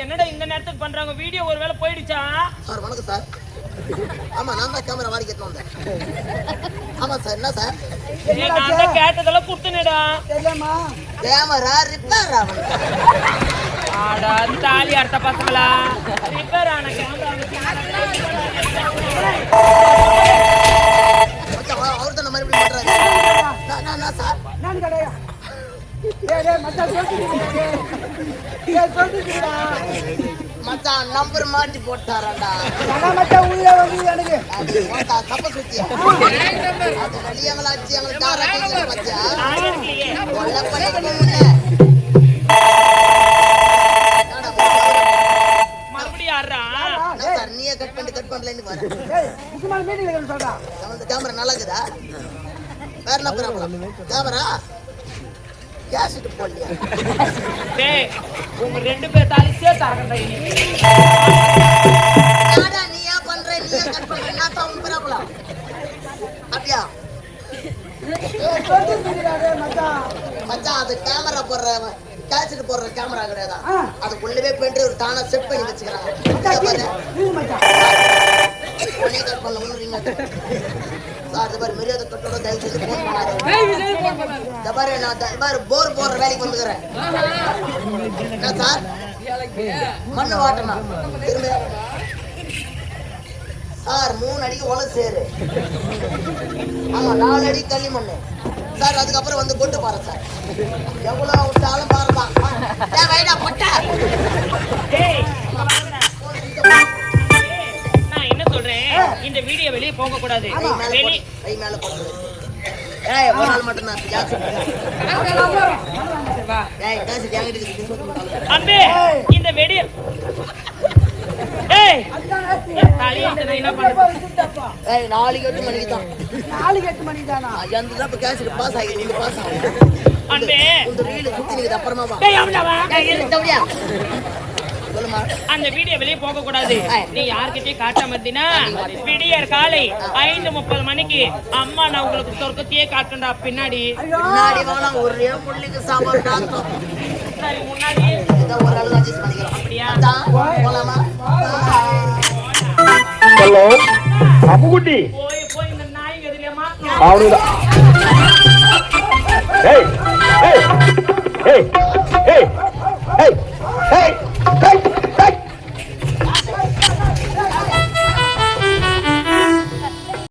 என்னடா இந்த நேரத்துக்கு பண்றாங்க? வீடியோ ஒருவேளை போயிடுச்சா? சார் வணக்கம் சார். ஆமா நான் தான் கேமரா வாங்கி கேட்டு வந்தேன். ஆமா சார். என்ன சார் நான் கேட்டதெல்லாம் குடுத்துனேடா. கேமரா ரிப்பேர் ஆகும். ஆடா தாலி அர்த்த பசங்களா ரிப்பேர் ஆன கேமரா அவர் தான் மாதிரி பண்றாரு. நான் சார் நான் கடையா மச்சான் நம்பர் மாட்டி போட்டாரடா. மச்சான் உள்ள வந்து எனக்கு தப்ப சுத்தியா அது வெளியங்களாச்சு எங்க தாரா கேக்குற மச்சான் கொல்ல பண்ணிட்டு மறுபடியும் யாரா சார் நீயே கட் பண்ணலன்னு வர முக்கியமான மீட்டிங்ல சொல்றா. அந்த கேமரா நல்லா இருக்குதா? வேற என்ன ப்ராப்ளம்? கேமரா கேசிட்டு போடலையா? டேய் உங்க ரெண்டு பேர் தாலி சேர்த்து அறக்கண்டா. யாரா நீயா பண்ற நீயா கட் பண்ற நான் தான் ப்ராப்ளம். அப்படியா? மச்சான் அது கேமரா போடுற கேசிட்டு போடுற கேமரா கிடையாது. அதுக்குள்ளவே போயிட்டு ஒரு தானா செட் பண்ணி வச்சுக்கிறாங்க. உடனே கட் பண்ணல ஒண்ணு சார். இது மாதிரி மரியாதை கட்டோட தயவு செய்து போன் பண்ணாரு. இந்த மாதிரி நான் போர் போடுற வேலைக்கு வந்துக்கிறேன். என்ன சார் மண்ணு வாட்டனா திரும்ப சார் 3 அடிக்கு உல சேரு. ஆமா 4 அடி களி மண்ணு சார். அதுக்கப்புறம் வந்து கொண்டு பாரு சார். எவ்வளவு விட்டாலும் பாருதான் வைடா பொட்ட. நான் என்ன சொல்றேன், இந்த வீடியோ வெளியே போக கூடாது. கை மேல போடுறது. ஏய் ஒரு நாள் மட்டும் தான் ஜாஸ்தி. ஏய் ஜாஸ்தி கேங்கிட்டு அம்பே இந்த வீடியோ ஏய் தாலி என்ன பண்ற? ஏய் 4:08 மணிக்கு தான். 4:08 மணிக்கு தானா? அந்த தான் கேஸ்ல பாஸ் ஆகி நீங்க பாஸ் ஆகி அம்பே இந்த ரீல் சுத்தி நீங்க அப்புறமா வா. டேய் அவனவா ஏய் தவியா சொல்லுமா. அந்த வீடியோ வெளியே போக கூடாது. நீ யார்கிட்டயும் காட்டாம இருந்தீனா விடியற் காலை 5:30 மணிக்கு அம்மா நான் உங்களுக்கு சொர்க்கத்தையே காட்டுறேன்டா. பின்னாடி வாங்க ஒரே புள்ளிக்கு சாப்பாடு டாக்டர். சரி முன்னாடி இத ஒரு அளவு அட்ஜஸ்ட் பண்ணிக்கலாம். அப்படியா? போலாமா? ஹலோ அப்புகுட்டி போய் இந்த நாய் எதிரியமா அவனுடா. ஏய் ஏய் ஏய் ஏய் ஏய் ஏய்